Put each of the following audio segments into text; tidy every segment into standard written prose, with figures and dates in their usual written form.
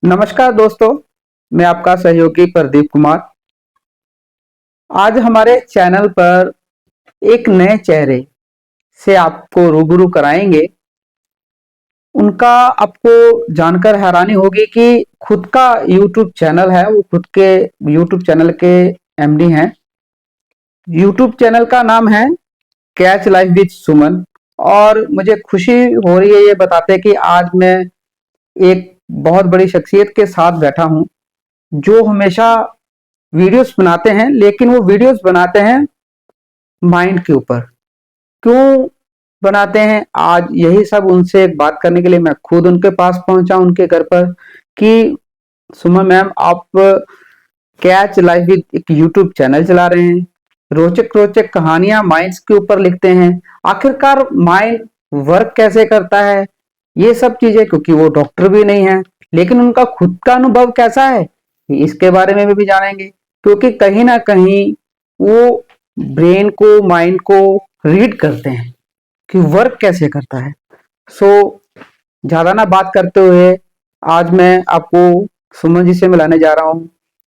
नमस्कार दोस्तों, मैं आपका सहयोगी प्रदीप कुमार। आज हमारे चैनल पर एक नए चेहरे से आपको रूबरू कराएंगे। उनका आपको जानकर हैरानी होगी कि खुद का यूट्यूब चैनल है, वो खुद के यूट्यूब चैनल के एमडी हैं। यूट्यूब चैनल का नाम है कैच लाइफ विद सुमन। और मुझे खुशी हो रही है ये बताते कि आज मैं एक बहुत बड़ी शख्सियत के साथ बैठा हूँ जो हमेशा वीडियोस बनाते हैं, लेकिन वो वीडियोस बनाते हैं माइंड के ऊपर। क्यों बनाते हैं, आज यही सब उनसे एक बात करने के लिए मैं खुद उनके पास पहुंचा, उनके घर पर, कि सुमन मैम, आप कैच लाइफ विद एक यूट्यूब चैनल चला रहे हैं, रोचक रोचक कहानियां माइंड्स के ऊपर लिखते हैं। आखिरकार माइंड वर्क कैसे करता है, ये सब चीजें, क्योंकि वो डॉक्टर भी नहीं है, लेकिन उनका खुद का अनुभव कैसा है इसके बारे में भी जानेंगे। क्योंकि कहीं ना कहीं वो ब्रेन को, माइंड को रीड करते हैं कि वर्क कैसे करता है। सो ज्यादा ना बात करते हुए आज मैं आपको सुमन जी से मिलाने जा रहा हूँ।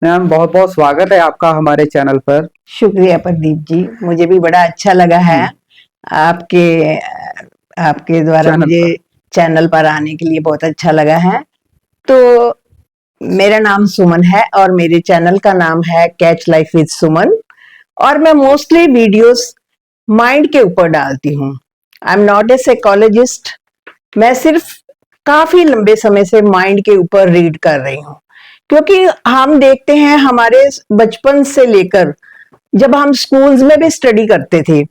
मैम, बहुत बहुत स्वागत है आपका हमारे चैनल पर। शुक्रिया प्रदीप जी, मुझे भी बड़ा अच्छा लगा है आपके आपके द्वारा मुझे चैनल पर आने के लिए बहुत अच्छा लगा है। तो मेरा नाम सुमन है और मेरे चैनल का नाम है कैच लाइफ विद सुमन, और मैं मोस्टली वीडियोस माइंड के ऊपर डालती हूँ। I am not a psychologist, मैं सिर्फ काफी लंबे समय से माइंड के ऊपर रीड कर रही हूँ। क्योंकि हम देखते हैं हमारे बचपन से लेकर जब हम स्कूल्स में भी स्टडी करते थे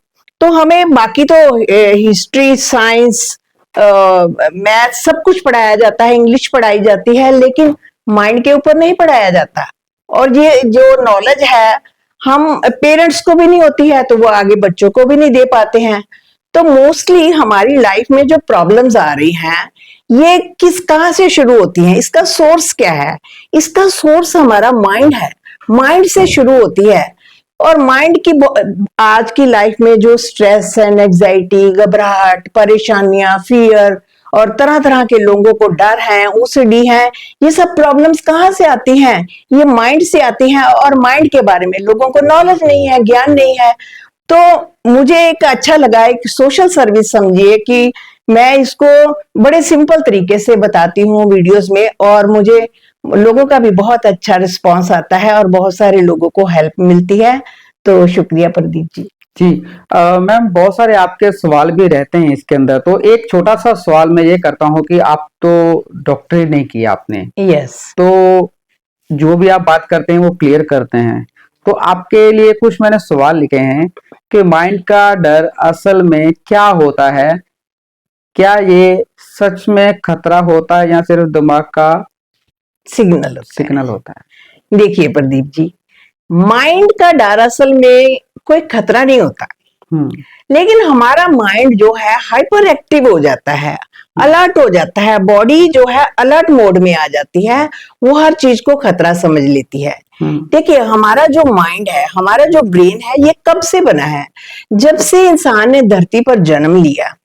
तो हमें बाकी तो हिस्ट्री, साइंस, मैथ सब कुछ पढ़ाया जाता है, इंग्लिश पढ़ाई जाती है, लेकिन माइंड के ऊपर नहीं पढ़ाया जाता। और ये जो नॉलेज है हम पेरेंट्स को भी नहीं होती है तो वो आगे बच्चों को भी नहीं दे पाते हैं। तो मोस्टली हमारी लाइफ में जो प्रॉब्लम्स आ रही हैं ये कहाँ से शुरू होती हैं, इसका सोर्स क्या है? इसका सोर्स हमारा माइंड है, माइंड से शुरू होती है। और माइंड की आज की लाइफ में जो स्ट्रेस एंड एंजाइटी, घबराहट, परेशानियां, फियर और तरह तरह के लोगों को डर है, ओसीडी है, ये सब प्रॉब्लम्स कहाँ से आती हैं? ये माइंड से आती हैं। और माइंड के बारे में लोगों को नॉलेज नहीं है, ज्ञान नहीं है। तो मुझे एक अच्छा लगा, एक सोशल सर्विस समझिए कि मैं इसको बड़े सिंपल तरीके से बताती हूँ वीडियोस में, और मुझे लोगों का भी बहुत अच्छा रिस्पांस आता है और बहुत सारे लोगों को हेल्प मिलती है। तो शुक्रिया प्रदीप जी। जी मैम, बहुत सारे आपके सवाल भी रहते हैं इसके अंदर, तो एक छोटा सा सवाल मैं ये करता हूँ कि आप तो डॉक्टरी नहीं की आपने। यस। तो जो भी आप बात करते हैं वो क्लियर करते हैं। तो आपके लिए कुछ मैंने सवाल लिखे हैं कि माइंड का डर असल में क्या होता है, क्या ये सच में खतरा होता है या सिर्फ दिमाग का सिग्नल होता है? देखिए प्रदीप जी, माइंड का डर असल में कोई खतरा नहीं होता, लेकिन हमारा माइंड जो है हाइपर एक्टिव हो जाता है, अलर्ट हो जाता है, बॉडी जो है अलर्ट मोड में आ जाती है, वो हर चीज को खतरा समझ लेती है। देखिए, हमारा जो माइंड है, हमारा जो ब्रेन है, ये कब से बना है? जब से इंसान ने धरती पर जन्म लिया,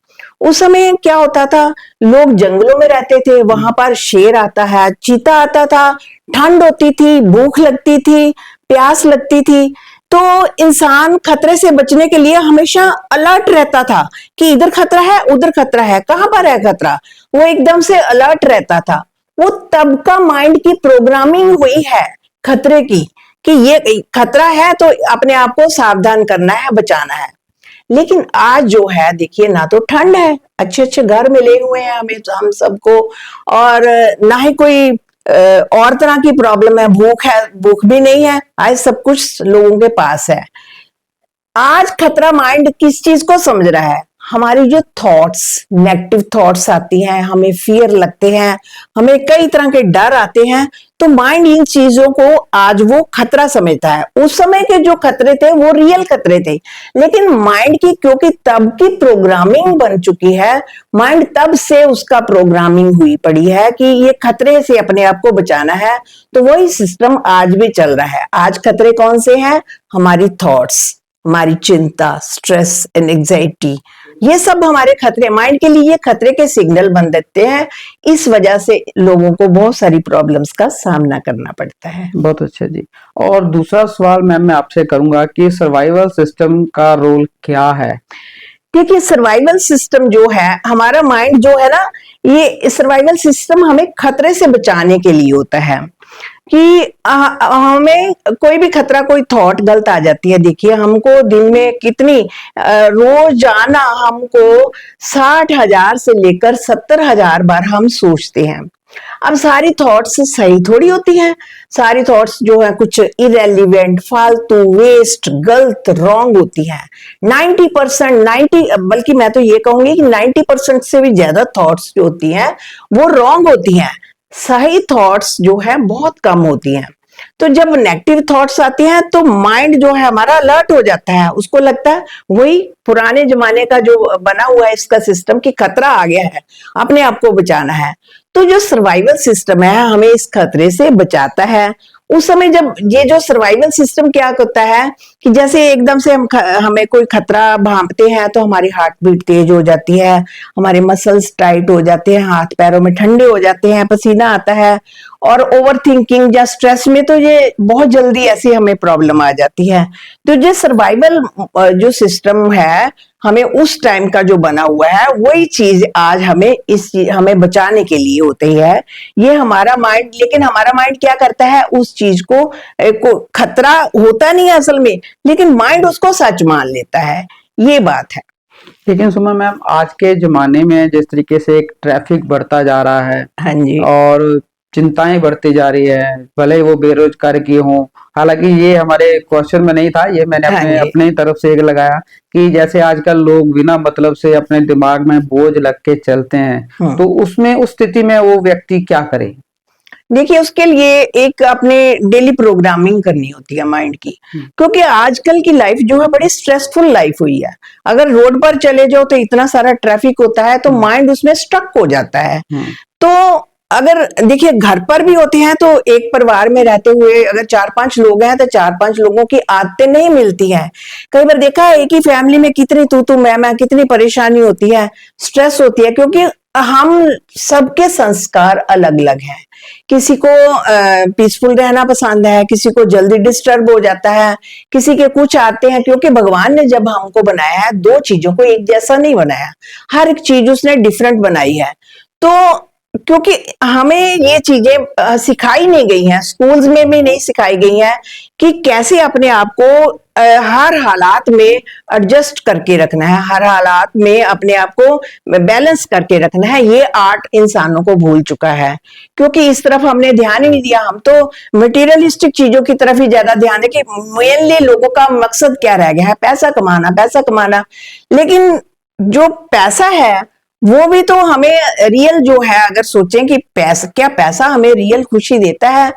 उस समय क्या होता था, लोग जंगलों में रहते थे, वहां पर शेर आता है, चीता आता था, ठंड होती थी, भूख लगती थी, प्यास लगती थी, तो इंसान खतरे से बचने के लिए हमेशा अलर्ट रहता था कि इधर खतरा है, उधर खतरा है, कहां पर है खतरा। वो एकदम से अलर्ट रहता था। वो तब का माइंड की प्रोग्रामिंग हुई है खतरे की, कि ये खतरा है तो अपने आप को सावधान करना है, बचाना है। लेकिन आज जो है, देखिए, ना तो ठंड है, अच्छे अच्छे घर मिले हुए हैं हमें, हम सबको, और ना ही कोई और तरह की प्रॉब्लम है, भूख है, भूख भी नहीं है, आज सब कुछ लोगों के पास है। आज खतरा माइंड किस चीज को समझ रहा है? हमारी जो थॉट्स, नेगेटिव थॉट्स आती हैं, हमें फियर लगते हैं, हमें कई तरह के डर आते हैं, तो माइंड इन चीजों को आज वो खतरा समझता है। उस समय के जो खतरे थे वो रियल खतरे थे, लेकिन माइंड की क्योंकि तब की प्रोग्रामिंग बन चुकी है, माइंड तब से उसका प्रोग्रामिंग हुई पड़ी है कि ये खतरे से अपने आप को बचाना है, तो वही सिस्टम आज भी चल रहा है। आज खतरे कौन से हैं? हमारी थॉट्स, हमारी चिंता, स्ट्रेस एंड एंजाइटी, ये सब हमारे खतरे, माइंड के लिए ये खतरे के सिग्नल बन देते हैं। इस वजह से लोगों को बहुत सारी प्रॉब्लम्स का सामना करना पड़ता है। बहुत अच्छा जी। और दूसरा सवाल मैम मैं आपसे करूंगा कि सर्वाइवल सिस्टम का रोल क्या है? देखिए, सर्वाइवल सिस्टम जो है, हमारा माइंड जो है ना, ये सर्वाइवल सिस्टम हमें खतरे से बचाने के लिए होता है कि हमें कोई भी खतरा, कोई थॉट गलत आ जाती है। देखिए, हमको दिन में कितनी रोजाना हमको 60,000 से लेकर 70,000 बार हम सोचते हैं। अब सारी थॉट्स सही थोड़ी होती हैं, सारी थॉट्स जो है कुछ इरेलीवेंट, फालतू, वेस्ट, गलत, रॉन्ग होती हैं। 90%, 90, बल्कि मैं तो ये कहूंगी कि 90% से भी ज्यादा थॉट्स जो होती हैं वो रॉन्ग होती हैं। सही थॉट्स जो है बहुत कम होती हैं। तो जब नेगेटिव थॉट्स आती हैं तो माइंड जो है हमारा अलर्ट हो जाता है, उसको लगता है वही पुराने जमाने का जो बना हुआ है इसका सिस्टम कि खतरा आ गया है, अपने आप को बचाना है। तो जो सर्वाइवल सिस्टम है हमें इस खतरे से बचाता है। उस समय जब ये जो सर्वाइवल सिस्टम क्या होता है कि जैसे एकदम से हमें कोई खतरा भांपते हैं तो हमारी हार्ट बीट तेज हो जाती है, हमारे मसल्स टाइट हो जाते हैं, हाथ पैरों में ठंडे हो जाते हैं, पसीना आता है, और ओवर थिंकिंग या स्ट्रेस में तो ये बहुत जल्दी ऐसी हमें प्रॉब्लम आ जाती है। तो जो सर्वाइवल जो सिस्टम है हमें उस टाइम का जो बना हुआ है वही चीज आज हमें बचाने के लिए होती है। ये हमारा माइंड, लेकिन हमारा माइंड क्या करता है, उस चीज को खतरा होता नहीं है असल में, लेकिन माइंड उसको सच मान लेता है। ये बात है। लेकिन सुमा मैम, आज के जमाने में जिस तरीके से एक ट्रैफिक बढ़ता जा रहा है, हाँ जी, और चिंताएं बढ़ती जा रही है, भले ही वो बेरोजगार की हों, हालांकि ये हमारे क्वेश्चन में नहीं था, ये मैंने हाँ अपने जी, अपने तरफ से एक लगाया कि जैसे आजकल लोग बिना मतलब से अपने दिमाग में बोझ लग के चलते हैं, तो उसमें उस स्थिति में वो व्यक्ति क्या करे? देखिए, उसके लिए एक अपने डेली प्रोग्रामिंग करनी होती है माइंड की, क्योंकि आजकल की लाइफ जो है बड़ी स्ट्रेसफुल लाइफ हुई है। अगर रोड पर चले जाओ तो इतना सारा ट्रैफिक होता है तो माइंड उसमें स्टक हो जाता है। तो अगर देखिए, घर पर भी होते हैं तो एक परिवार में रहते हुए अगर 4-5 लोग हैं तो 4-5 लोगों की आदतें नहीं मिलती हैं। कई बार देखा है एक ही फैमिली में कितनी तू मैं, कितनी परेशानी होती है, स्ट्रेस होती है, क्योंकि हम सबके संस्कार अलग अलग हैं। किसी को पीसफुल रहना पसंद है, किसी को जल्दी डिस्टर्ब हो जाता है, किसी के कुछ आते हैं, क्योंकि भगवान ने जब हमको बनाया है दो चीजों को एक जैसा नहीं बनाया, हर एक चीज उसने डिफरेंट बनाई है। तो क्योंकि हमें ये चीजें सिखाई नहीं गई हैं, स्कूल्स में भी नहीं सिखाई गई हैं कि कैसे अपने आप को हर हालात में एडजस्ट करके रखना है, हर हालात में अपने आप को बैलेंस करके रखना है। ये आर्ट इंसानों को भूल चुका है, क्योंकि इस तरफ हमने ध्यान ही नहीं दिया। हम तो मटेरियलिस्टिक चीजों की तरफ ही ज्यादा ध्यान है कि मेनली लोगों का मकसद क्या रह गया है, पैसा कमाना, पैसा कमाना। लेकिन जो पैसा है वो भी तो हमें रियल जो है, अगर सोचें कि पैसा हमें रियल खुशी देता है,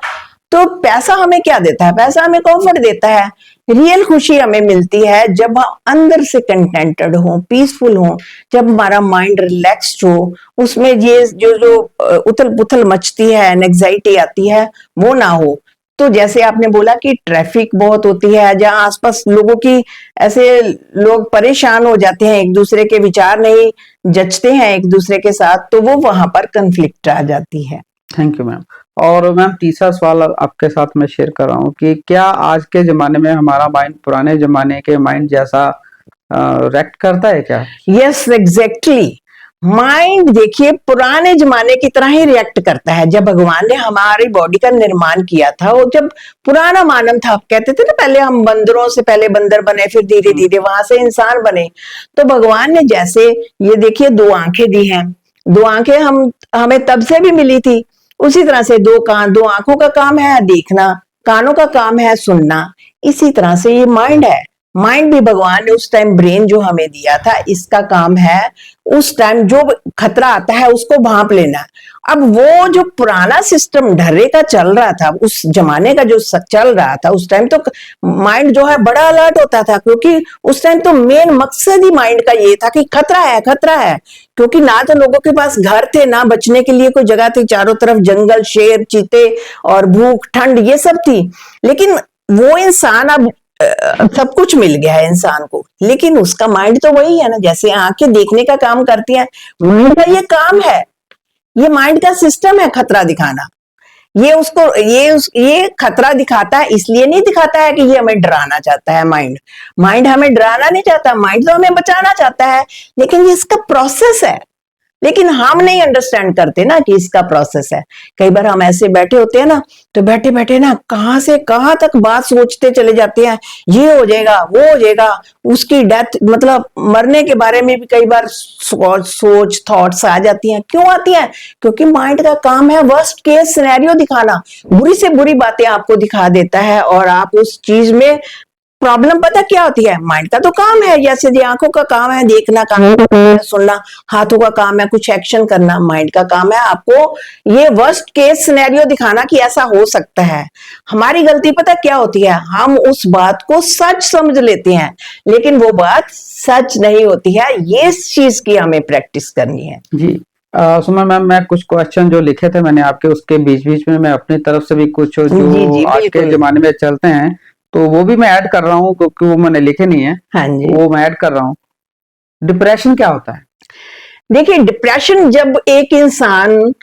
तो पैसा हमें क्या देता है? पैसा हमें कंफर्ट देता है। रियल खुशी हमें मिलती है जब हम अंदर से कंटेंटेड हो, पीसफुल हो, जब हमारा माइंड रिलैक्स्ड हो, उसमें ये जो उथल पुथल मचती है, एंजाइटी आती है, वो ना हो। तो जैसे आपने बोला कि ट्रैफिक बहुत होती है, जहां आसपास लोगों की ऐसे लोग परेशान हो जाते हैं, एक दूसरे के विचार नहीं जचते हैं एक दूसरे के साथ, तो वो वहां पर कन्फ्लिक्ट आ जाती है। Thank you ma'am. और मैम, तीसरा सवाल आपके साथ मैं शेयर कर रहा हूँ कि क्या आज के जमाने में हमारा माइंड पुराने जमाने के माइंड जैसा रिएक्ट करता है क्या? Yes, exactly. माइंड देखिए पुराने जमाने की तरह ही रिएक्ट करता है। जब भगवान ने हमारी बॉडी का निर्माण किया था, वो जब पुराना मानव था, कहते थे ना पहले हम बंदरों से पहले बंदर बने, फिर धीरे धीरे वहां से इंसान बने। तो भगवान ने जैसे ये देखिए 2 आंखें दी हैं, 2 आंखें हमें तब से भी मिली थी, उसी तरह से 2 कान, 2 आंखों का काम है देखना, कानों का काम है सुनना। इसी तरह से ये माइंड है। माइंड भी भगवान ने उस टाइम ब्रेन जो हमें दिया था, इसका काम है उस टाइम जो खतरा आता है उसको भांप लेना। अब वो जो पुराना सिस्टम ढर्रे का चल रहा था, उस जमाने का जो चल रहा था, उस टाइम तो माइंड जो है बड़ा अलर्ट होता था, क्योंकि उस टाइम तो मेन मकसद ही माइंड का ये था कि खतरा है, खतरा है। क्योंकि ना तो लोगों के पास घर थे, ना बचने के लिए कोई जगह थी, चारों तरफ जंगल, शेर, चीते और भूख, ठंड, ये सब थी। लेकिन वो इंसान अब सब कुछ मिल गया है इंसान को, लेकिन उसका माइंड तो वही है ना। जैसे आंखें देखने का काम करती हैं, माइंड का ये काम है, ये माइंड का सिस्टम है खतरा दिखाना। ये खतरा दिखाता है, इसलिए नहीं दिखाता है कि ये हमें डराना चाहता है। माइंड हमें डराना नहीं चाहता, माइंड तो हमें बचाना चाहता है, लेकिन ये इसका प्रोसेस है। लेकिन हम नहीं अंडरस्टैंड करते ना कि इसका प्रोसेस है। कई बार हम ऐसे बैठे होते हैं ना, तो बैठे बैठे ना कहां से कहां तक बात सोचते चले जाते हैं, ये हो जाएगा, वो हो जाएगा, उसकी डेथ, मतलब मरने के बारे में भी कई बार सोच थॉट्स आ जाती हैं। क्यों आती हैं? क्योंकि माइंड का काम है वर्स्ट केस सिनेरियो दिखाना, बुरी से बुरी बातें आपको दिखा देता है, और आप उस चीज में प्रॉब्लम पता क्या होती है? माइंड का तो काम है, जैसे जी आंखों का काम है देखना, कानों का काम है सुनना, हाथों का काम है कुछ एक्शन करना। माइंड का काम है आपको ये वर्स्ट केस सिनेरियो दिखाना कि ऐसा हो सकता है। हमारी गलती पता क्या होती है? हम उस बात को सच समझ लेते हैं, लेकिन वो बात सच नहीं होती है। ये चीज की हमें प्रैक्टिस करनी है जी। सुमन मैम, मैं कुछ क्वेश्चन जो लिखे थे मैंने आपके, उसके बीच बीच में मैं अपनी तरफ से भी कुछ जी जो जी आज के बिल्कुल। जमाने में चलते हैं तो वो भी मैं ऐड कर रहा हूँ, क्योंकि वो मैंने लिखे नहीं है, हाँ जी। वो मैं ऐड कर रहा हूँ। डिप्रेशन क्या होता है? देखिए, डिप्रेशन जब एक इंसान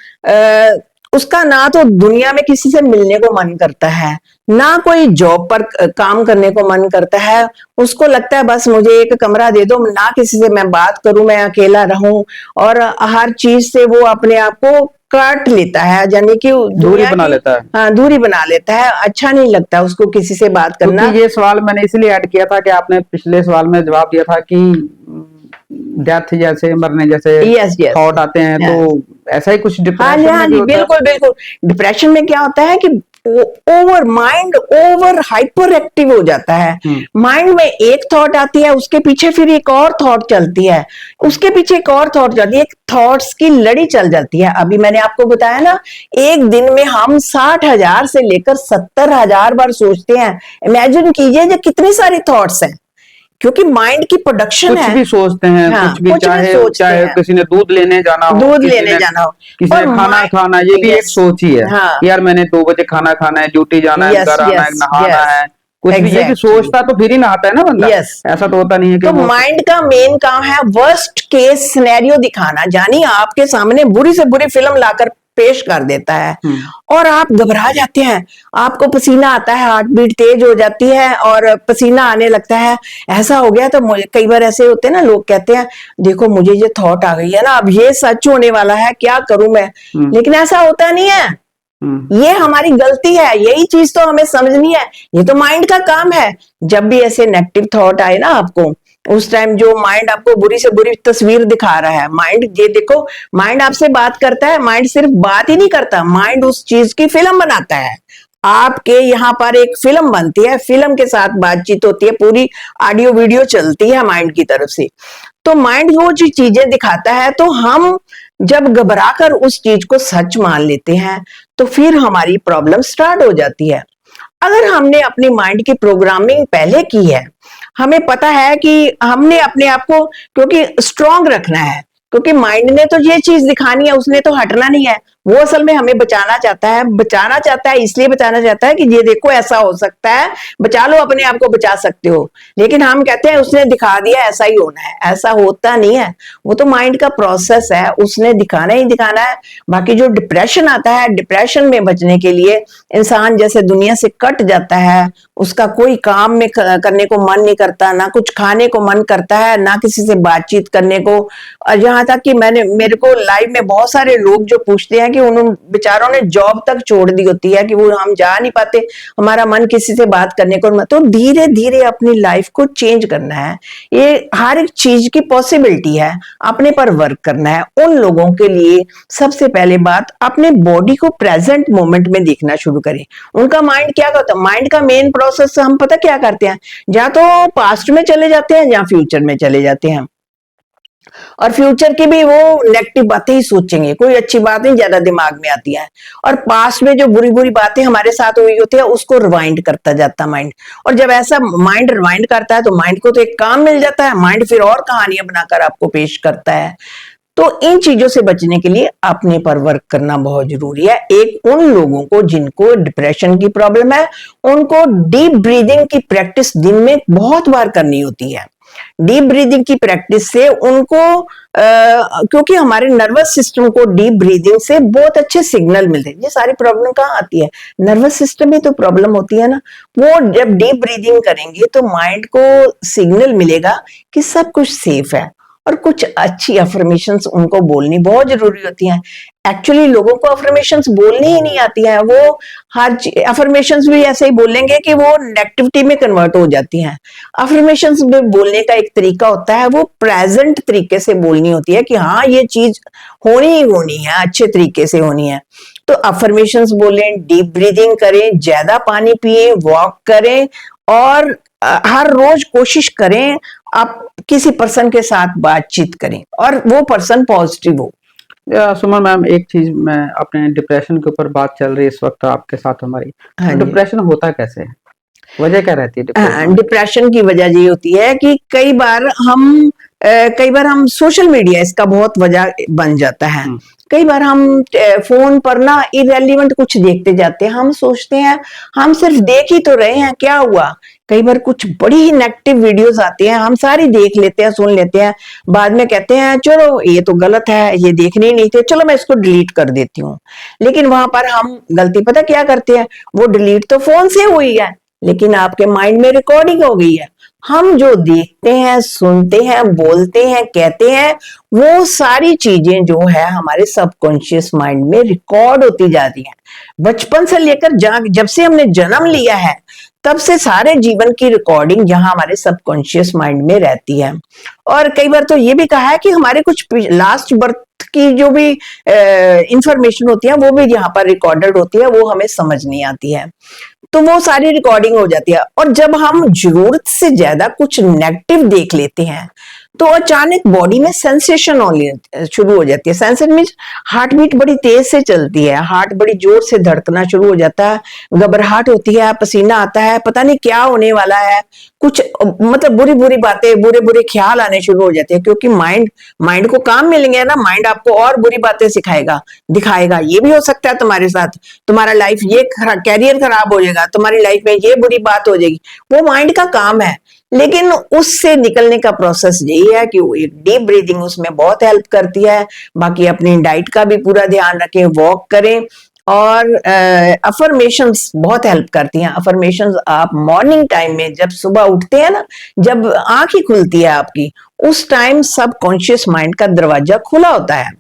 उसका ना तो दुनिया में किसी से मिलने को मन करता है, ना कोई जॉब पर काम करने को मन करता है, उसको लगता है बस मुझे एक कमरा दे दो, ना किसी से मैं बात करूं, मैं अकेला रहूं, और हर चीज से वो अपने आप को काट लेता है, यानी कि दूरी बना लेता है। हाँ, दूरी बना लेता है। अच्छा नहीं लगता उसको किसी से बात करना। क्योंकि ये सवाल मैंने इसलिए ऐड किया था कि आपने पिछले सवाल में जवाब दिया था कि डेथ जैसे, मरने जैसे यस यस, थॉट आते हैं, तो ऐसा ही कुछ हाँ जी, डिप्रेशन हाँ में भी जी, होता है? बिल्कुल बिल्कुल। डिप्रेशन में क्या होता है कि माइंड ओवर हाइपर एक्टिव हो जाता है। माइंड में एक थॉट आती है, उसके पीछे फिर एक और थॉट चलती है, उसके पीछे एक और थॉट चलती है, एक थॉट्स की लड़ी चल जाती है। अभी मैंने आपको बताया ना, एक दिन में हम 60,000 से लेकर 70,000 बार सोचते हैं। इमेजिन कीजिए जो कितनी सारी थॉट्स हैं, क्योंकि माइंड की प्रोडक्शन कुछ है। भी सोचते हैं, हाँ, कुछ भी, कुछ भी चाहे सोचते चाहे हैं, किसी ने दूध लेने जाना हो, दूध किसी लेने ने जाना हो, किसी और ने खाना खाना, ये भी एक यस, सोच ही है हाँ, कि यार मैंने 2 बजे खाना खाना है, ड्यूटी जाना है, यस घर आना है, यस नहाना यस, है, कुछ भी, ये भी एग्जैक्टली, सोचता तो फिर ही नहाता है ना बंदा। यस। ऐसा तो होता नहीं है कि तो वो माइंड का मेन काम है वर्स्ट केस सिनेरियो दिखाना, यानी आपके सामने बुरी से बुरी फिल्म लाकर पेश कर देता है, और आप घबरा जाते हैं, आपको पसीना आता है, हार्ट बीट तेज हो जाती है, और पसीना आने लगता है। ऐसा हो गया तो कई बार ऐसे होते हैं ना, लोग कहते हैं देखो मुझे ये थॉट आ गई है ना, अब ये सच होने वाला है, क्या करूं मैं? लेकिन ऐसा होता नहीं है, ये हमारी गलती है। यही चीज तो हमें समझनी है, ये तो माइंड का काम है। जब भी ऐसे नेगेटिव थॉट आए ना आपको, उस टाइम जो माइंड आपको बुरी से बुरी तस्वीर दिखा रहा है, माइंड ये देखो, माइंड आपसे बात करता है, माइंड सिर्फ बात ही नहीं करता, माइंड उस चीज की फिल्म बनाता है। आपके यहाँ पर एक फिल्म बनती है, फिल्म के साथ बातचीत होती है, पूरी ऑडियो वीडियो चलती है माइंड की तरफ से। तो माइंड वो जो चीजें दिखाता है, तो हम जब घबराकर उस चीज को सच मान लेते हैं, तो फिर हमारी प्रॉब्लम स्टार्ट हो जाती है। अगर हमने अपनी माइंड की प्रोग्रामिंग पहले की है, हमें पता है कि हमने अपने आप को क्योंकि स्ट्रांग रखना है, क्योंकि माइंड ने तो ये चीज दिखानी है, उसने तो हटना नहीं है। वो असल में हमें बचाना चाहता है, इसलिए बचाना चाहता है कि ये देखो ऐसा हो सकता है, बचा लो, अपने आप को बचा सकते हो। लेकिन हम कहते हैं उसने दिखा दिया ऐसा ही होना है, ऐसा होता नहीं है। वो तो माइंड का प्रोसेस है, उसने दिखाना ही दिखाना है। बाकी जो डिप्रेशन आता है, डिप्रेशन में बचने के लिए इंसान जैसे दुनिया से कट जाता है, उसका कोई काम में करने को मन नहीं करता, ना कुछ खाने को मन करता है, ना किसी से बातचीत करने को। और यहाँ तक कि मेरे को लाइव में बहुत सारे लोग जो पूछते हैं कि उन बेचारों ने जॉब तक छोड़ दी होती है कि वो हम जा नहीं पाते, हमारा मन किसी से बात करने को। तो धीरे धीरे अपनी लाइफ को चेंज करना है, ये हर एक चीज की पॉसिबिलिटी है, अपने पर वर्क करना है। उन लोगों के लिए सबसे पहले बात, अपने बॉडी को प्रेजेंट मोमेंट में देखना शुरू करें। उनका माइंड क्या करता है? माइंड का मेन प्रोसेस हम पता क्या करते हैं, या तो पास्ट में चले जाते हैं या फ्यूचर में चले जाते हैं, और फ्यूचर की भी वो नेगेटिव बातें ही सोचेंगे, कोई अच्छी बातें ज्यादा दिमाग में आती है। और पास्ट में जो बुरी बुरी बातें हमारे साथ हुई होती है, उसको रिवाइंड करता जाता माइंड। और जब ऐसा माइंड रिवाइंड करता है, तो माइंड को तो एक काम मिल जाता है, माइंड फिर और कहानियां बनाकर आपको पेश करता है। तो इन चीजों से बचने के लिए अपने पर वर्क करना बहुत जरूरी है। एक उन लोगों को जिनको डिप्रेशन की प्रॉब्लम है, उनको डीप ब्रीदिंग की प्रैक्टिस दिन में बहुत बार करनी होती है। डीप ब्रीदिंग की प्रैक्टिस से उनको क्योंकि हमारे नर्वस सिस्टम को डीप ब्रीदिंग से बहुत अच्छे सिग्नल मिलते हैं। ये सारी प्रॉब्लम कहाँ आती है, नर्वस सिस्टम में तो प्रॉब्लम होती है ना। वो जब डीप ब्रीदिंग करेंगे तो माइंड को सिग्नल मिलेगा कि सब कुछ सेफ है, और कुछ अच्छी अफर्मेशंस उनको बोलनी बहुत जरूरी होती हैं। एक्चुअली लोगों को अफर्मेशंस बोलनी ही नहीं आती है, वो हर अफर्मेशंस भी ऐसे ही बोलेंगे कि वो नेगेटिविटी में कन्वर्ट हो जाती हैं। अफर्मेशंस में बोलने का एक तरीका होता है, वो प्रेजेंट तरीके से बोलनी होती है कि हाँ ये चीज होनी ही होनी है, अच्छे तरीके से होनी है। तो अफर्मेशंस बोलें, डीप ब्रीदिंग करें, ज्यादा पानी पिए, वॉक करें, और हर रोज कोशिश करें आप किसी पर्सन के साथ बातचीत करें और वो पर्सन पॉजिटिव हो। सुमन मैम, एक चीज मैं अपने डिप्रेशन के ऊपर बात चल रही है इस वक्त आपके साथ हमारी, हाँ तो डिप्रेशन होता कैसे है, वजह क्या रहती है डिप्रेशन? डिप्रेशन की वजह ये होती है कि कई बार हम सोशल मीडिया इसका बहुत वजह बन जाता है। कई बार हम फोन पर ना इरेलीवेंट कुछ देखते जाते हैं, हम सोचते हैं हम सिर्फ देख ही तो रहे हैं, क्या हुआ। कई बार कुछ बड़ी ही नेगेटिव वीडियोस आती हैं, हम सारी देख लेते हैं, सुन लेते हैं, बाद में कहते हैं चलो ये तो गलत है, ये देखने ही नहीं थे, चलो मैं इसको डिलीट कर देती हूँ। लेकिन वहां पर हम गलती पता क्या करते हैं, वो डिलीट तो फोन से हुई है लेकिन आपके माइंड में रिकॉर्डिंग हो गई है। हम जो देखते हैं, सुनते हैं, बोलते हैं, कहते हैं, वो सारी चीजें जो है हमारे सबकॉन्शियस माइंड में रिकॉर्ड होती जाती हैं। बचपन से लेकर जब से हमने जन्म लिया है तब से सारे जीवन की रिकॉर्डिंग यहाँ हमारे सबकॉन्शियस माइंड में रहती है। और कई बार तो ये भी कहा है कि हमारे कुछ लास्ट बर्थ की जो भी इंफॉर्मेशन होती है वो भी यहाँ पर रिकॉर्डेड होती है, वो हमें समझ नहीं आती है, तो वो सारी रिकॉर्डिंग हो जाती है। और जब हम जरूरत से ज्यादा कुछ नेगेटिव देख लेते हैं तो अचानक बॉडी में सेंसेशन होने शुरू हो जाती है। सेंसेशन मींस हार्ट बीट बड़ी तेज से चलती है, हार्ट बड़ी जोर से धड़कना शुरू हो जाता है, घबराहट होती है, पसीना आता है, पता नहीं क्या होने वाला है, कुछ मतलब बुरी बुरी बातें, बुरे बुरे ख्याल आने शुरू हो जाते हैं। क्योंकि माइंड को काम मिलेंगे ना, माइंड आपको और बुरी बातें सिखाएगा, दिखाएगा। ये भी हो सकता है तुम्हारे साथ, तुम्हारा लाइफ ये कैरियर खराब हो जाएगा, तुम्हारी लाइफ में ये बुरी बात हो जाएगी, वो माइंड का काम है। लेकिन उससे निकलने का प्रोसेस यही है कि एक डीप ब्रीदिंग उसमें बहुत हेल्प करती है। बाकी अपनी डाइट का भी पूरा ध्यान रखें, वॉक करें, और अफर्मेशंस बहुत हेल्प करती हैं। अफर्मेशंस आप मॉर्निंग टाइम में जब सुबह उठते हैं ना, जब आंख ही खुलती है आपकी, उस टाइम सबकॉन्शियस माइंड का दरवाजा खुला होता है,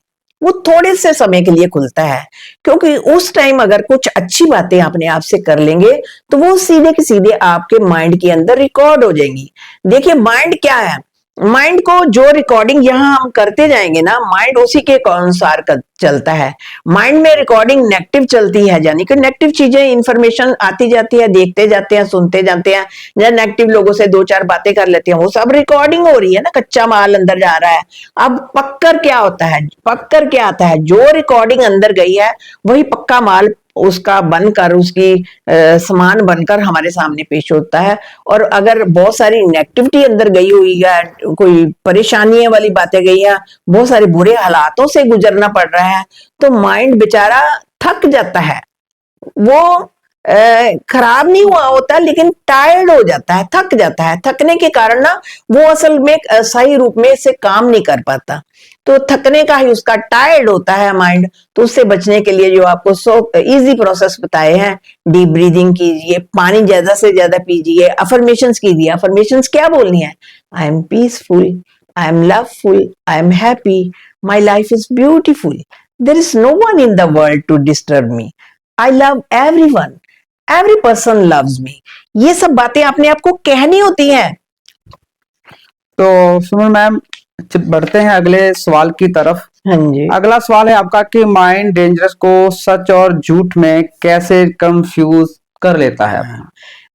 वो थोड़े से समय के लिए खुलता है। क्योंकि उस टाइम अगर कुछ अच्छी बातें अपने आप से कर लेंगे तो वो सीधे के सीधे आपके माइंड के अंदर रिकॉर्ड हो जाएंगी। देखिए माइंड क्या है, माइंड को जो रिकॉर्डिंग यहाँ हम करते जाएंगे ना, माइंड उसी के अनुसार चलता है। माइंड में रिकॉर्डिंग नेगेटिव चलती है, यानी कि नेगेटिव चीजें, इंफॉर्मेशन आती जाती है, देखते जाते हैं, सुनते जाते हैं, या नेगेटिव लोगों से दो चार बातें कर लेते हैं, वो सब रिकॉर्डिंग हो रही है ना, कच्चा माल अंदर जा रहा है। अब पक्कर क्या होता है, पक्कर क्या आता है, जो रिकॉर्डिंग अंदर गई है वही पक्का माल उसका बनकर, उसकी सामान बनकर हमारे सामने पेश होता है। और अगर बहुत सारी नेगेटिविटी अंदर गई हुई है, कोई परेशानियां वाली बातें गई है, बहुत सारे बुरे हालातों से गुजरना पड़ रहा है, तो माइंड बेचारा थक जाता है। वो खराब नहीं हुआ होता लेकिन टायर्ड हो जाता है, थक जाता है। थकने के कारण ना वो असल में सही रूप में से काम नहीं कर पाता, तो थकने का ही उसका टायर्ड होता है माइंड। तो उससे बचने के लिए जो आपको इजी प्रोसेस बताए हैं, डीप ब्रीदिंग कीजिए, पानी ज्यादा से ज्यादा पीजिए, अफर्मेशंस कीजिए। अफर्मेशंस क्या बोलनी है, I am peaceful, I am loveful, I am happy, my life is beautiful, there is no one in the world to disturb me, I love everyone, every person loves me. ये सब बातें अपने आप को कहनी होती हैं। तो सुमन मैम, बढ़ते हैं अगले सवाल की तरफ। हाँ जी, अगला सवाल है आपका कि माइंड डेंजरस को सच और झूठ में कैसे कंफ्यूज कर लेता है?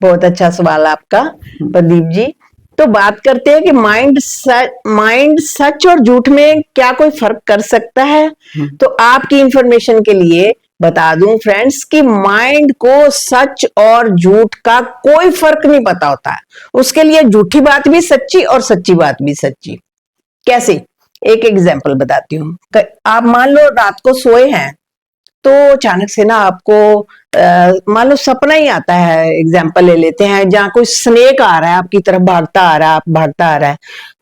बहुत अच्छा सवाल आपका प्रदीप जी। तो बात करते हैं कि माइंड सच और झूठ में क्या कोई फर्क कर सकता है। तो आपकी इंफॉर्मेशन के लिए बता दूं फ्रेंड्स कि माइंड को सच और झूठ का कोई फर्क नहीं पता होता है। उसके लिए झूठी बात भी सच्ची और सच्ची बात भी सच्ची। कैसे? एक एग्जाम्पल बताती हूँ। आप मान लो रात को सोए हैं, तो अचानक से ना आपको मान लो सपना ही आता है, एग्जाम्पल ले लेते हैं, जहाँ कोई स्नेक आ रहा है आपकी तरफ, भागता आ रहा है, आप भागता आ रहा है,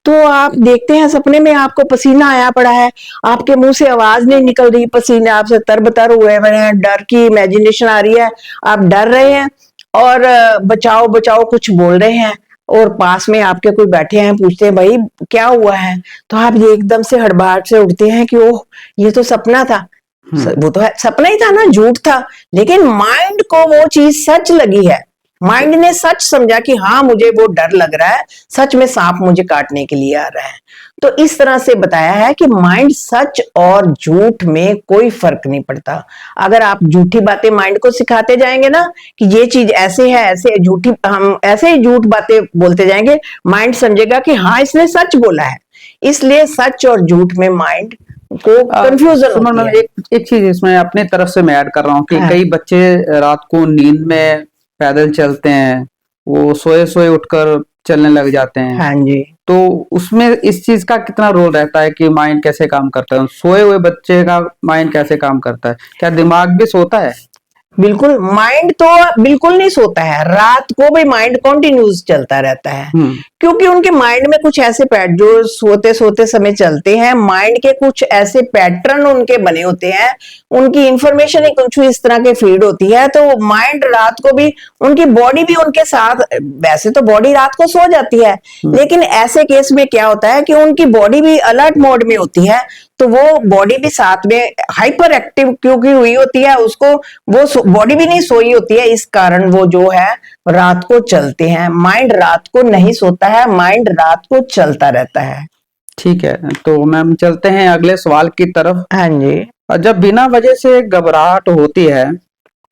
तो आप देखते हैं सपने में आपको पसीना आया पड़ा है, आपके मुंह से आवाज नहीं निकल रही, पसीने आपसे तरबतर हुए हैं, डर की इमेजिनेशन आ रही है, आप डर रहे हैं और बचाओ बचाओ कुछ बोल रहे हैं, और पास में आपके कोई बैठे हैं, पूछते हैं भाई क्या हुआ है, तो आप ये एकदम से हड़बड़ाहट से उठते हैं कि ओह ये तो सपना था। वो तो है, सपना ही था ना, झूठ था, लेकिन माइंड को वो चीज सच लगी है, माइंड ने सच समझा कि हाँ मुझे वो डर लग रहा है, सच में सांप मुझे काटने के लिए आ रहा है। तो इस तरह से बताया है कि माइंड, सच और झूठ में कोई फर्क नहीं पड़ता। अगर आप झूठी बातें माइंड को सिखाते जाएंगे ना कि ये चीज ऐसे है, ऐसे झूठी, हम ऐसे ही झूठ बातें बोलते जाएंगे, माइंड समझेगा कि हाँ इसने सच बोला है। इसलिए सच और झूठ में माइंड को कंफ्यूजन सुमन होती मैम, है। एक चीज इसमें अपने तरफ से मैं ऐड कर रहा हूँ कि हाँ कई बच्चे रात को नींद में पैदल चलते हैं, वो सोए सोए उठकर चलने लग जाते हैं, हाँ जी, तो उसमें इस चीज का कितना रोल रहता है कि माइंड कैसे काम करता है, सोए हुए बच्चे का माइंड कैसे काम करता है, क्या दिमाग भी सोता है? बिल्कुल माइंड तो बिल्कुल नहीं सोता है, रात को भी माइंड कॉन्टिन्यूस चलता रहता है, क्योंकि उनके माइंड में कुछ ऐसे जो सोते सोते समय चलते हैं, माइंड के कुछ ऐसे पैटर्न उनके बने होते हैं, उनकी इंफॉर्मेशन ही कुछ इस तरह के फीड होती है, तो माइंड रात को भी, उनकी बॉडी भी उनके साथ, वैसे तो बॉडी रात को सो जाती है, लेकिन ऐसे केस में क्या होता है कि उनकी बॉडी भी अलर्ट मोड में होती है, तो वो बॉडी भी साथ में हाइपर एक्टिव क्योंकि हुई होती है, उसको वो बॉडी भी नहीं सोई होती है, इस कारण वो जो है रात को चलते हैं। माइंड रात को नहीं सोता है, माइंड रात को चलता रहता है। ठीक है, तो मैम चलते हैं अगले सवाल की तरफ। हाँ जी, जब बिना वजह से घबराहट होती है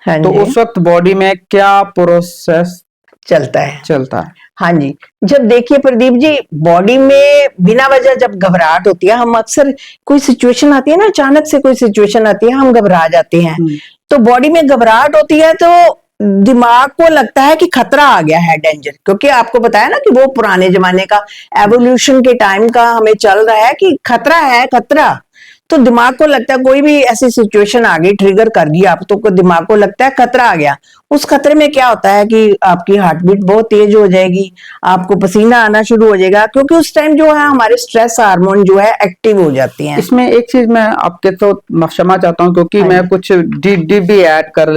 हाँ तो जी, उस वक्त बॉडी में क्या प्रोसेस चलता है। चलता है? हाँ जी, जब देखिए प्रदीप जी, बॉडी में बिना वजह जब घबराहट होती है, हम अक्सर कोई सिचुएशन आती है ना, अचानक से कोई सिचुएशन आती है, हम घबरा जाते हैं, तो बॉडी में घबराहट होती है, तो दिमाग को लगता है कि खतरा आ गया है, डेंजर, क्योंकि आपको बताया ना कि वो पुराने जमाने का, एवोल्यूशन के टाइम का हमें चल रहा है कि खतरा है, खतरा। तो दिमाग को लगता है कोई भी ऐसी सिचुएशन आ गई, ट्रिगर कर गई आप, तो दिमाग को लगता है खतरा आ गया। उस खतरे में क्या होता है कि आपकी हार्ट बीट बहुत तेज हो जाएगी, आपको पसीना आना शुरू हो जाएगा, क्योंकि उस टाइम जो है हमारे स्ट्रेस हार्मोन जो है एक्टिव हो जाती हैं। इसमें एक चीज मैं आपके तो क्षमा चाहता हूँ, क्योंकि हाँ मैं कुछ डी भी ऐड कर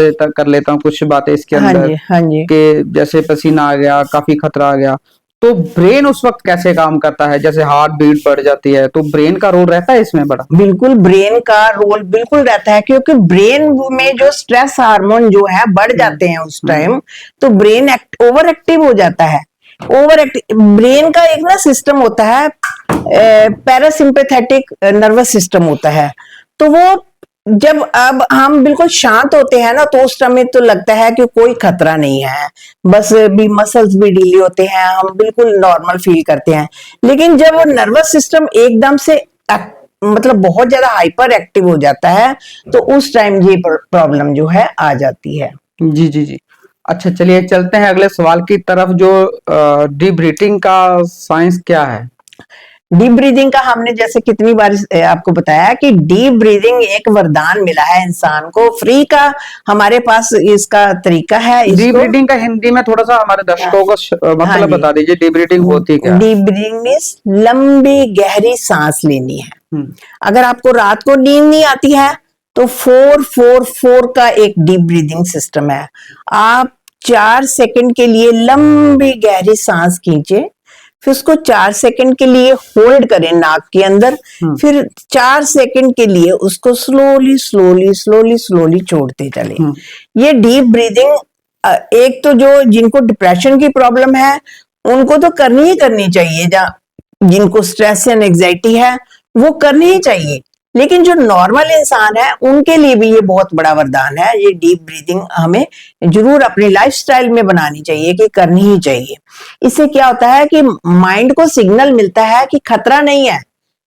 लेता हूँ कुछ बातें इसके हाँ अंदर, जी, हाँ जी, कि जैसे पसीना आ गया, काफी खतरा आ गया, तो ब्रेन उस वक्त कैसे काम करता है, जैसे हार्ट बीट बढ़ जाती है, तो ब्रेन का रोल रहता है इसमें बड़ा? बिल्कुल ब्रेन का रोल बिल्कुल रहता है, क्योंकि ब्रेन में जो स्ट्रेस हार्मोन जो है बढ़ जाते हैं उस टाइम, तो ब्रेन ओवर एक्टिव हो जाता है। ओवर एक्टिव ब्रेन का एक ना सिस्टम होता है, पैरासिम्पैथेटिक नर्वस सिस्टम होता है, तो वो जब अब हम बिल्कुल शांत होते हैं ना, तो उस समय तो लगता है कि कोई खतरा नहीं है, बस भी मसल्स भी ढीले होते हैं, हम बिल्कुल नॉर्मल फील करते हैं। लेकिन जब वो नर्वस सिस्टम एकदम से मतलब बहुत ज्यादा हाइपर एक्टिव हो जाता है, तो उस टाइम ये प्रॉब्लम जो है आ जाती है। जी जी जी। अच्छा, चलिए चलते हैं अगले सवाल की तरफ, जो डीप ब्रीथिंग का साइंस क्या है? डीप ब्रीदिंग का हमने जैसे कितनी बार आपको बताया कि डीप ब्रीदिंग एक वरदान मिला है इंसान को, फ्री का हमारे पास इसका तरीका है। डीप इसको ब्रीथिंग का हिंदी में थोड़ा सा हमारे दर्शकों को हाँ मतलब जी, बता दीजिए, डीप ब्रीथिंग होती क्या है? डीप ब्रीदिंग मीन्स लंबी गहरी सांस लेनी है। हम्म, अगर आपको रात को नींद नहीं आती है, तो 4-4-4 का एक डीप ब्रीदिंग सिस्टम है। आप 4 सेकंड के लिए लंबी गहरी सांस खींचे, फिर उसको 4 सेकंड के लिए होल्ड करें नाक के अंदर, फिर 4 सेकंड के लिए उसको स्लोली स्लोली स्लोली स्लोली छोड़ते चले। ये डीप ब्रीदिंग एक तो जो जिनको डिप्रेशन की प्रॉब्लम है उनको तो करनी ही करनी चाहिए, जिनको स्ट्रेस एंड एंजाइटी है वो करनी ही चाहिए, लेकिन जो नॉर्मल इंसान है उनके लिए भी ये बहुत बड़ा वरदान है। ये डीप ब्रीदिंग हमें जरूर अपनी लाइफस्टाइल में बनानी चाहिए, कि करनी ही चाहिए। इससे क्या होता है कि माइंड को सिग्नल मिलता है कि खतरा नहीं है।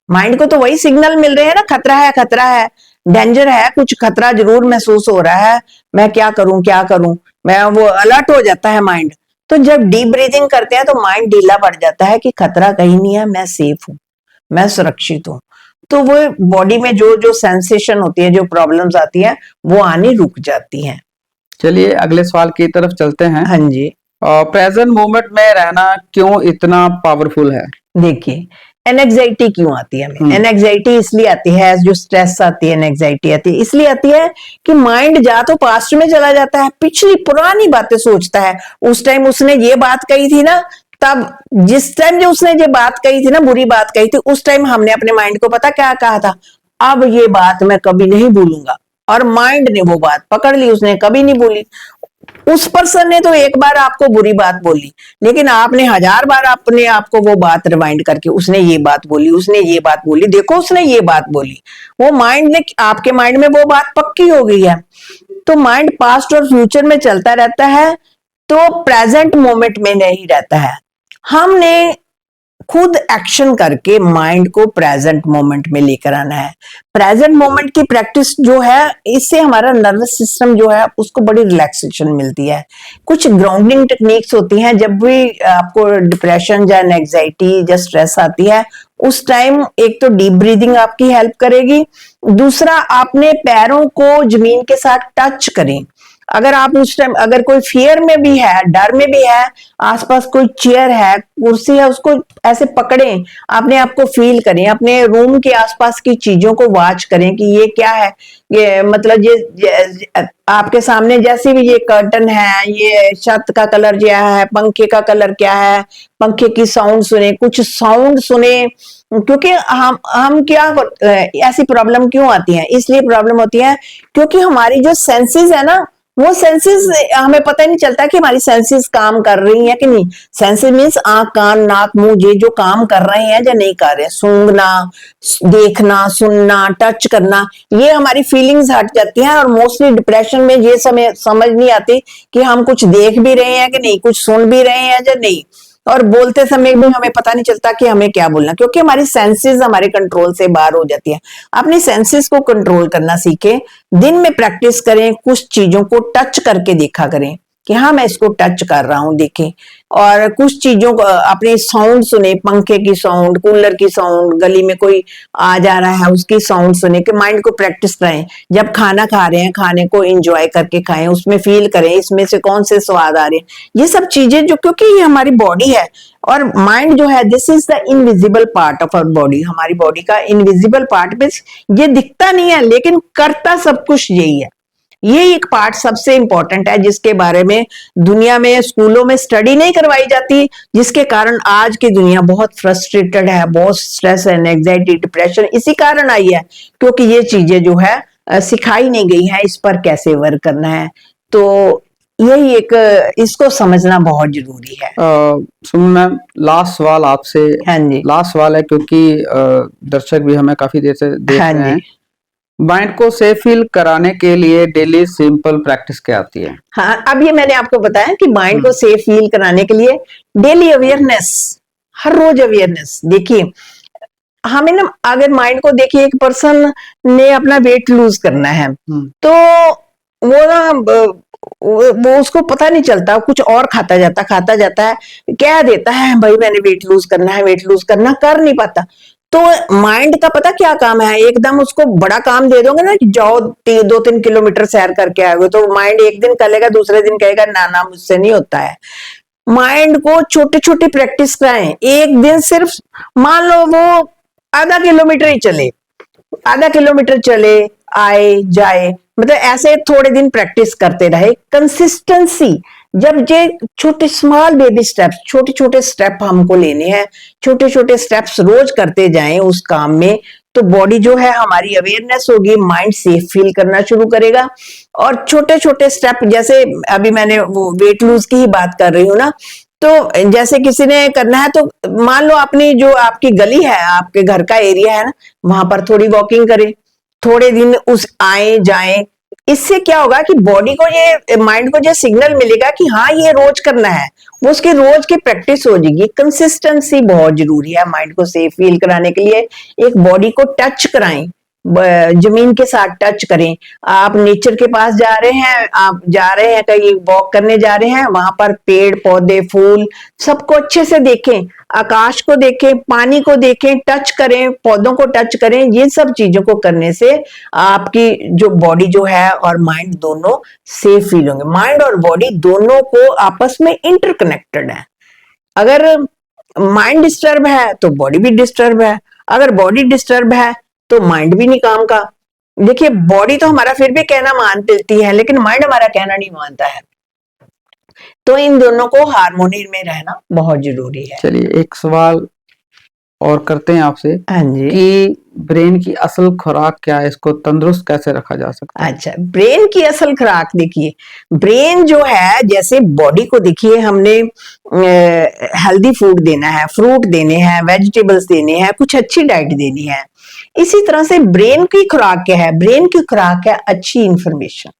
माइंड को तो वही सिग्नल मिल रहे हैं ना, खतरा है, खतरा है, डेंजर है, कुछ खतरा जरूर महसूस हो रहा है, मैं क्या करूं क्या करूं, मैं वो अलर्ट हो जाता है माइंड। तो जब डीप ब्रीदिंग करते हैं तो माइंड ढीला पड़ जाता है कि खतरा कहीं नहीं है, मैं सेफ हूं, मैं सुरक्षित हूं। तो वो बॉडी में जो जो सेंसेशन होती है, जो प्रॉब्लम्स आती है, वो आनी रुक जाती हैं। चलिए अगले सवाल की तरफ चलते हैं। हाँ जी, प्रेजेंट मोमेंट में रहना क्यों इतना पावरफुल है? देखिए एनएग्जाइटी क्यों आती है हमें? एनएग्जाइटी इसलिए आती है, जो स्ट्रेस आती है, एनएग्जाइटी आती है, इसलिए आती है कि माइंड या तो पास्ट में चला जाता है, पिछली पुरानी बातें सोचता है। उस टाइम उसने ये बात कही थी ना, तब जिस टाइम जो उसने ये बात कही थी ना, बुरी बात कही थी, उस टाइम हमने अपने माइंड को पता क्या कहा था, अब ये बात मैं कभी नहीं भूलूंगा, और माइंड ने वो बात पकड़ ली, उसने कभी नहीं भूली। उस पर्सन ने तो एक बार आपको बुरी बात बोली, लेकिन आपने 1000 बार अपने आप को वो बात रिमाइंड करके, उसने ये बात बोली, उसने ये बात बोली, देखो उसने ये बात बोली, वो माइंड ने, आपके माइंड में वो बात पक्की हो गई है। तो माइंड पास्ट और फ्यूचर में चलता रहता है, तो प्रेजेंट मोमेंट में नहीं रहता है। हमने खुद एक्शन करके माइंड को प्रेजेंट मोमेंट में लेकर आना है। प्रेजेंट मोमेंट की प्रैक्टिस जो है, इससे हमारा नर्वस सिस्टम जो है उसको बड़ी रिलैक्सेशन मिलती है। कुछ ग्राउंडिंग टेक्निक्स होती हैं, जब भी आपको डिप्रेशन या एंजाइटी या स्ट्रेस आती है, उस टाइम एक तो डीप ब्रीदिंग आपकी हेल्प करेगी, दूसरा आपने पैरों को जमीन के साथ टच करें। अगर आप उस टाइम, अगर कोई फियर में भी है, डर में भी है, आसपास कोई चेयर है, कुर्सी है, उसको ऐसे पकड़ें, अपने आप को फील करें, अपने रूम के आसपास की चीजों को वॉच करें कि ये क्या है, ये मतलब ये आपके सामने जैसे भी ये कर्टन है, ये छत का कलर क्या है, पंखे का कलर क्या है, पंखे की साउंड सुने, कुछ साउंड सुने। क्योंकि हम क्या, ऐसी प्रॉब्लम क्यों आती है? इसलिए प्रॉब्लम होती है क्योंकि हमारी जो सेंसेस है ना, वो सेंसेस हमें पता ही नहीं चलता कि हमारी सेंसेस काम कर रही हैं कि नहीं। सेंसेस मीन्स आंख, कान, नाक, मुंह, ये जो काम कर रहे हैं या नहीं कर रहे हैं, सूंघना, देखना, सुनना, टच करना, ये हमारी फीलिंग्स हट जाती हैं। और मोस्टली डिप्रेशन में ये समझ नहीं आती कि हम कुछ देख भी रहे हैं कि नहीं, कुछ सुन भी रहे हैं या नहीं, और बोलते समय भी हमें पता नहीं चलता कि हमें क्या बोलना, क्योंकि हमारी सेंसेस हमारे कंट्रोल से बाहर हो जाती है। अपनी सेंसेस को कंट्रोल करना सीखें, दिन में प्रैक्टिस करें, कुछ चीजों को टच करके देखा करें कि हाँ मैं इसको टच कर रहा हूं, देखें। और कुछ चीजों को अपने साउंड सुने, पंखे की साउंड, कूलर की साउंड, गली में कोई आ जा रहा है उसकी साउंड सुने, कि माइंड को प्रैक्टिस कराएं। जब खाना खा रहे हैं, खाने को एंजॉय करके खाएं, उसमें फील करें इसमें से कौन से स्वाद आ रहे हैं। ये सब चीजें जो, क्योंकि ये हमारी बॉडी है, और माइंड जो है, this is the invisible part of our body, हमारी बॉडी का इनविजिबल पार्ट, मींस ये दिखता नहीं है लेकिन करता सब कुछ यही है। ये एक पार्ट सबसे इंपॉर्टेंट है, जिसके बारे में दुनिया में स्कूलों में स्टडी नहीं करवाई जाती, जिसके कारण आज की दुनिया बहुत फ्रस्ट्रेटेड है, बहुत स्ट्रेस है, एंजाइटी, डिप्रेशन इसी कारण आई है, क्योंकि ये चीजें जो है सिखाई नहीं गई है, इस पर कैसे वर्क करना है। तो यही एक, इसको समझना बहुत जरूरी है। सुन मैम, लास्ट सवाल आपसे। हाँ जी, लास्ट सवाल है क्योंकि दर्शक भी हमें काफी देर से देख हाँ रहे हैं। जी, माइंड को सेफ फील कराने के लिए डेली सिंपल प्रैक्टिस क्या आती है? हाँ, अब ये मैंने आपको बताया कि माइंड को सेफ फील कराने के लिए डेली अवेयरनेस, हर रोज अवेयरनेस। देखिए हमें ना, अगर माइंड को देखिए, एक पर्सन ने अपना वेट लूज करना है, तो वो ना वो उसको पता नहीं चलता, कुछ और खाता जाता है, कह देता है भाई मैंने वेट लूज करना है, वेट लूज करना, कर नहीं पाता। तो माइंड का पता क्या काम है, एकदम उसको बड़ा काम दे दोगे ना कि जाओ 2-3 किलोमीटर सैर करके आओगे, तो माइंड एक दिन करेगा, दूसरे दिन कहेगा ना ना मुझसे नहीं होता है। माइंड को छोटे छोटे प्रैक्टिस कराएं। एक दिन सिर्फ मान लो वो आधा किलोमीटर ही चले, आधा किलोमीटर चले, आए जाए, मतलब ऐसे थोड़े दिन प्रैक्टिस करते रहे। कंसिस्टेंसी, जब ये छोटे स्मॉल बेबी स्टेप्स, छोटे छोटे स्टेप हमको लेने हैं, छोटे छोटे स्टेप्स रोज करते जाएं उस काम में, तो बॉडी जो है हमारी अवेयरनेस होगी, माइंड सेफ फील करना शुरू करेगा। और छोटे छोटे स्टेप, जैसे अभी मैंने वो वेट लूज की ही बात कर रही हूँ ना, तो जैसे किसी ने करना है, तो मान लो अपनी जो आपकी गली है, आपके घर का एरिया है ना, वहां पर थोड़ी वॉकिंग करें, थोड़े दिन उस आए जाएं। इससे क्या होगा कि बॉडी को, ये माइंड को ये सिग्नल मिलेगा कि हाँ ये रोज करना है, वो उसकी रोज की प्रैक्टिस हो जाएगी। कंसिस्टेंसी बहुत जरूरी है माइंड को सेफ फील कराने के लिए। एक बॉडी को टच कराएं, जमीन के साथ टच करें। आप नेचर के पास जा रहे हैं, आप जा रहे हैं कहीं वॉक करने जा रहे हैं, वहां पर पेड़ पौधे फूल सबको अच्छे से देखें, आकाश को देखें, पानी को देखें, टच करें, पौधों को टच करें। ये सब चीजों को करने से आपकी जो बॉडी जो है और माइंड दोनों सेफ फील होंगे। माइंड और बॉडी दोनों को आपस में इंटरकनेक्टेड है। अगर माइंड डिस्टर्ब है तो बॉडी भी डिस्टर्ब है, अगर बॉडी डिस्टर्ब है तो माइंड भी नहीं काम का। देखिए बॉडी तो हमारा फिर भी कहना मान लेती है, लेकिन माइंड हमारा कहना नहीं मानता है। तो इन दोनों को हार्मोनी में रहना बहुत जरूरी है। चलिए एक सवाल और करते हैं आपसे हाँ जी। कि ब्रेन की असल खुराक क्या है, इसको तंदुरुस्त कैसे रखा जा सकता है? अच्छा, ब्रेन की असल खुराक देखिए, ब्रेन जो है जैसे बॉडी को देखिए हमने हेल्दी फूड देना है, फ्रूट देने हैं, वेजिटेबल्स देने हैं, कुछ अच्छी डाइट देनी है। इसी तरह से ब्रेन की खुराक क्या है? ब्रेन की खुराक है अच्छी इंफॉर्मेशन,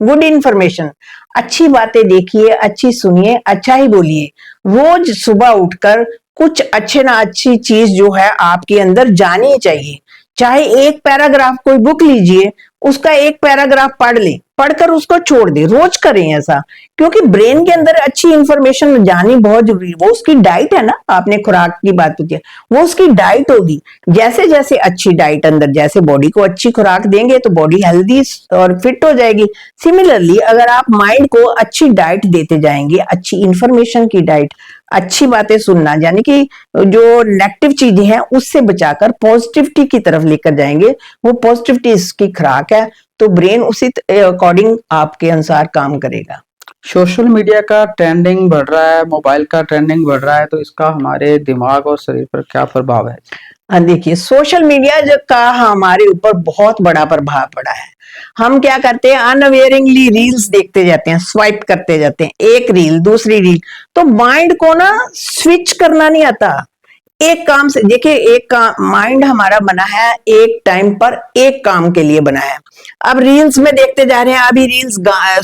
गुड इंफॉर्मेशन। अच्छी बातें देखिए, अच्छी सुनिए, अच्छा ही बोलिए। रोज सुबह उठकर कुछ अच्छे ना अच्छी चीज जो है आपके अंदर जानी चाहिए। चाहे एक पैराग्राफ कोई बुक लीजिए, उसका एक पैराग्राफ पढ़ ले, पढ़कर उसको छोड़ दे, रोज करें ऐसा। क्योंकि ब्रेन के अंदर अच्छी इंफॉर्मेशन जानी बहुत जरूरी है। वो उसकी डाइट है ना, आपने खुराक की बात पूछी, वो उसकी डाइट होगी। जैसे जैसे अच्छी डाइट अंदर, जैसे बॉडी को अच्छी खुराक देंगे तो बॉडी हेल्दी और फिट हो जाएगी। सिमिलरली अगर आप माइंड को अच्छी डाइट देते जाएंगे, अच्छी इंफॉर्मेशन की डाइट, अच्छी बातें सुनना, यानी कि जो नेगेटिव चीजें हैं उससे बचाकर पॉजिटिविटी की तरफ लेकर जाएंगे, वो पॉजिटिविटी इसकी खुराक है। तो ब्रेन उसी अकॉर्डिंग आपके अनुसार काम करेगा। सोशल मीडिया का ट्रेंडिंग बढ़ रहा है, मोबाइल का ट्रेंडिंग बढ़ रहा है, तो इसका हमारे दिमाग और शरीर पर क्या प्रभाव है? देखिए सोशल मीडिया का हमारे ऊपर बहुत बड़ा प्रभाव पड़ा है। हम क्या करते हैं, अनअवेयरिंगली रील्स देखते जाते हैं, स्वाइप करते जाते हैं, एक रील दूसरी रील। तो माइंड को ना स्विच करना नहीं आता। एक काम से देखिए, एक काम, माइंड हमारा बना है एक टाइम पर एक काम के लिए बना है। अब रील्स में देखते जा रहे हैं, अभी रील्स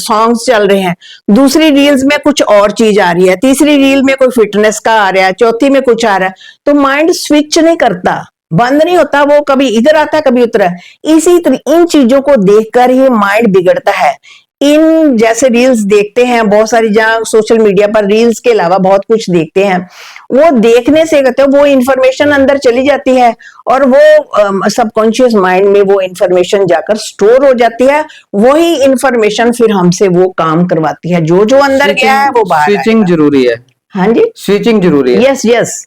सॉन्ग्स चल रहे हैं, दूसरी रील्स में कुछ और चीज आ रही है, तीसरी रील में कोई फिटनेस का आ रहा है, चौथी में कुछ आ रहा है। तो माइंड स्विच नहीं करता, बंद नहीं होता, वो कभी इधर आता है कभी उधर है। इसी तरह इन चीजों को देखकर ही माइंड बिगड़ता है। इन जैसे रील्स देखते हैं बहुत सारी, जहां सोशल मीडिया पर रील्स के अलावा बहुत कुछ देखते हैं, वो देखने से कहते हैं वो इंफॉर्मेशन अंदर चली जाती है और वो सबकॉन्शियस माइंड में वो इंफॉर्मेशन जाकर स्टोर हो जाती है। वही इंफॉर्मेशन फिर हमसे वो काम करवाती है, जो जो अंदर गया है वो बाहर स्विचिंग जरूरी है। हाँ जी, स्विचिंग जरूरी है। यस यस,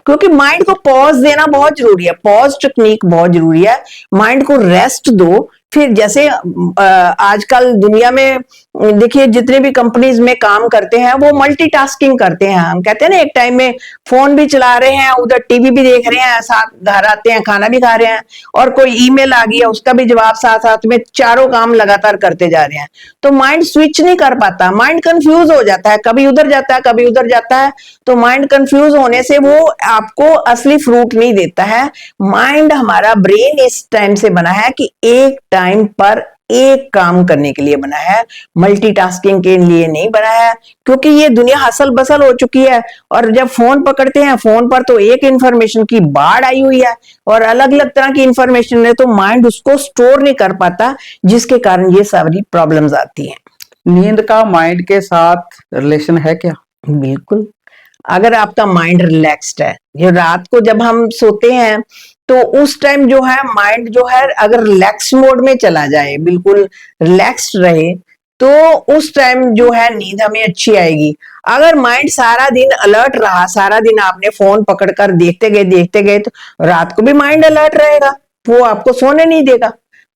क्योंकि माइंड को पॉज देना बहुत जरूरी है, पॉज टेक्निक बहुत जरूरी है। माइंड को रेस्ट दो। फिर जैसे आजकल दुनिया में देखिए जितने भी कंपनीज में काम करते हैं वो मल्टीटास्किंग करते हैं। हम कहते हैं ना, एक टाइम में फोन भी चला रहे हैं, उधर टीवी भी देख रहे हैं, साथ घर आते हैं खाना भी खा रहे हैं, और कोई ईमेल आ गया उसका भी जवाब साथ साथ में, चारों काम लगातार करते जा रहे हैं। तो माइंड स्विच नहीं कर पाता, माइंड कंफ्यूज हो जाता है, कभी उधर जाता है कभी उधर जाता है। तो माइंड कंफ्यूज होने से वो आपको असली फ्रूट नहीं देता है। माइंड हमारा, ब्रेन इस टाइम से बना है कि एक टाइम पर एक काम करने के लिए बना है, मल्टीटास्किंग के लिए नहीं बना है। क्योंकि ये दुनिया हसल बसल हो चुकी है, और जब फोन पकड़ते हैं, फोन पर तो एक इंफॉर्मेशन की बाढ़ आई हुई है और अलग अलग तरह की इंफॉर्मेशन है, तो माइंड उसको स्टोर नहीं कर पाता, जिसके कारण ये सारी प्रॉब्लम्स आती हैं। नींद का माइंड के साथ रिलेशन है क्या? बिल्कुल। अगर आपका माइंड रिलैक्स्ड है, ये रात को जब हम सोते हैं तो उस टाइम जो है माइंड जो है अगर रिलैक्स मोड में चला जाए, बिल्कुल रिलैक्स्ड रहे, तो उस टाइम जो है नींद हमें अच्छी आएगी। अगर माइंड सारा दिन अलर्ट रहा, सारा दिन आपने फोन पकड़कर देखते गए तो रात को भी माइंड अलर्ट रहेगा, वो आपको सोने नहीं देगा।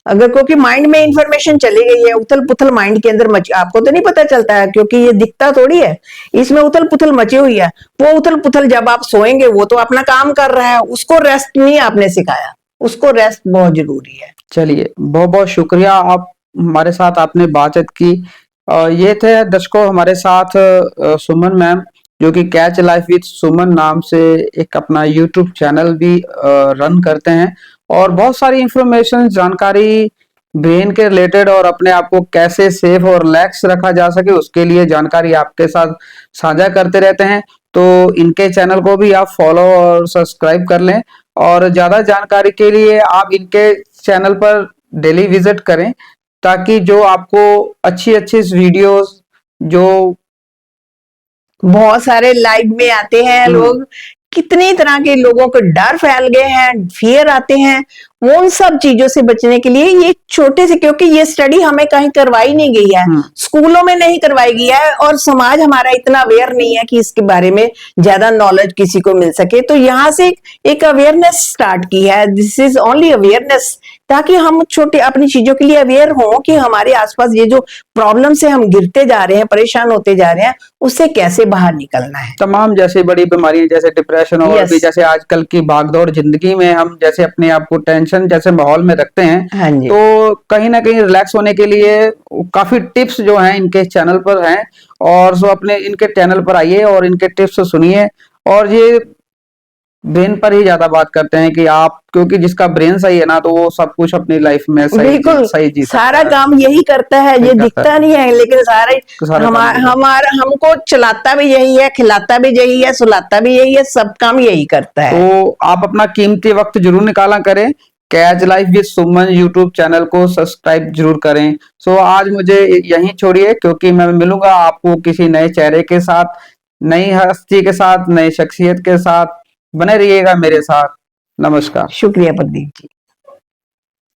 अगर क्योंकि माइंड में इंफॉर्मेशन चली गई है, उथल पुथल माइंड के अंदर मची, आपको तो नहीं पता चलता है क्योंकि ये दिखता थोड़ी है, इसमें उथल पुथल मची हुई है। वो उथल पुथल जब आप सोएंगे, वो तो अपना काम कर रहा है, उसको रेस्ट नहीं आपने सिखाया, उसको रेस्ट बहुत जरूरी है। चलिए बहुत बहुत शुक्रिया, आप हमारे साथ आपने बातचीत की। ये थे दर्शकों हमारे साथ सुमन मैम, जो कि कैच लाइफ विद सुमन नाम से एक अपना यूट्यूब चैनल भी रन करते हैं, और बहुत सारी इंफॉर्मेशन, जानकारी ब्रेन के रिलेटेड और अपने आप को कैसे सेफ और रिलैक्स रखा जा सके उसके लिए जानकारी आपके साथ साझा करते रहते हैं। तो इनके चैनल को भी आप फॉलो और सब्सक्राइब कर लें, और ज्यादा जानकारी के लिए आप इनके चैनल पर डेली विजिट करें, ताकि जो आपको अच्छी अच्छी वीडियोस जो बहुत सारे लाइव में आते हैं लोग, कितनी तरह के लोगों को डर फैल गए हैं, फियर आते हैं, वो उन सब चीजों से बचने के लिए ये छोटे से, क्योंकि ये स्टडी हमें कहीं करवाई नहीं गई है, स्कूलों में नहीं करवाई गई है, और समाज हमारा इतना अवेयर नहीं है कि इसके बारे में ज्यादा नॉलेज किसी को मिल सके। तो यहाँ से एक अवेयरनेस स्टार्ट की है, दिस इज ओनली अवेयरनेस, ताकि हम छोटे अपनी चीजों के लिए अवेयर हों कि हमारे आसपास ये जो प्रॉब्लम से हम गिरते जा रहे हैं, परेशान होते जा रहे हैं, उससे कैसे बाहर निकलना है। तमाम जैसे बड़ी बीमारियां जैसे डिप्रेशन और Yes. भी जैसे आजकल की भागदौड़ जिंदगी में हम जैसे अपने आप को टेंशन जैसे माहौल में रखते हैं, हाँ जी। तो कहीं ना कहीं रिलैक्स होने के लिए काफी टिप्स जो हैं इनके चैनल पर हैं, और सो अपने इनके चैनल पर आइए और इनके टिप्स सुनिए। और ये ब्रेन पर ही ज्यादा बात करते हैं कि आप, क्योंकि जिसका ब्रेन सही है ना, तो वो सब कुछ अपनी लाइफ में बिल्कुल सही जी सकता सारा है। काम यही करता है, ये करता दिखता है। नहीं है, लेकिन सारा सारा काम यही हमारा हमको चलाता भी यही है, खिलाता भी यही है, सुलाता भी यही है, सब काम यही करता है। तो आप अपना कीमती वक्त जरूर निकाला करें। Catch life with Suman YouTube channel को सब्सक्राइब जरूर करें। सो आज मुझे यहीं छोड़िए, क्योंकि मैं मिलूंगा आपको किसी नए चेहरे के साथ, नई हस्ती के साथ, नई शख्सियत के साथ। बने रहिएगा मेरे साथ। नमस्कार। शुक्रिया प्रदीप जी।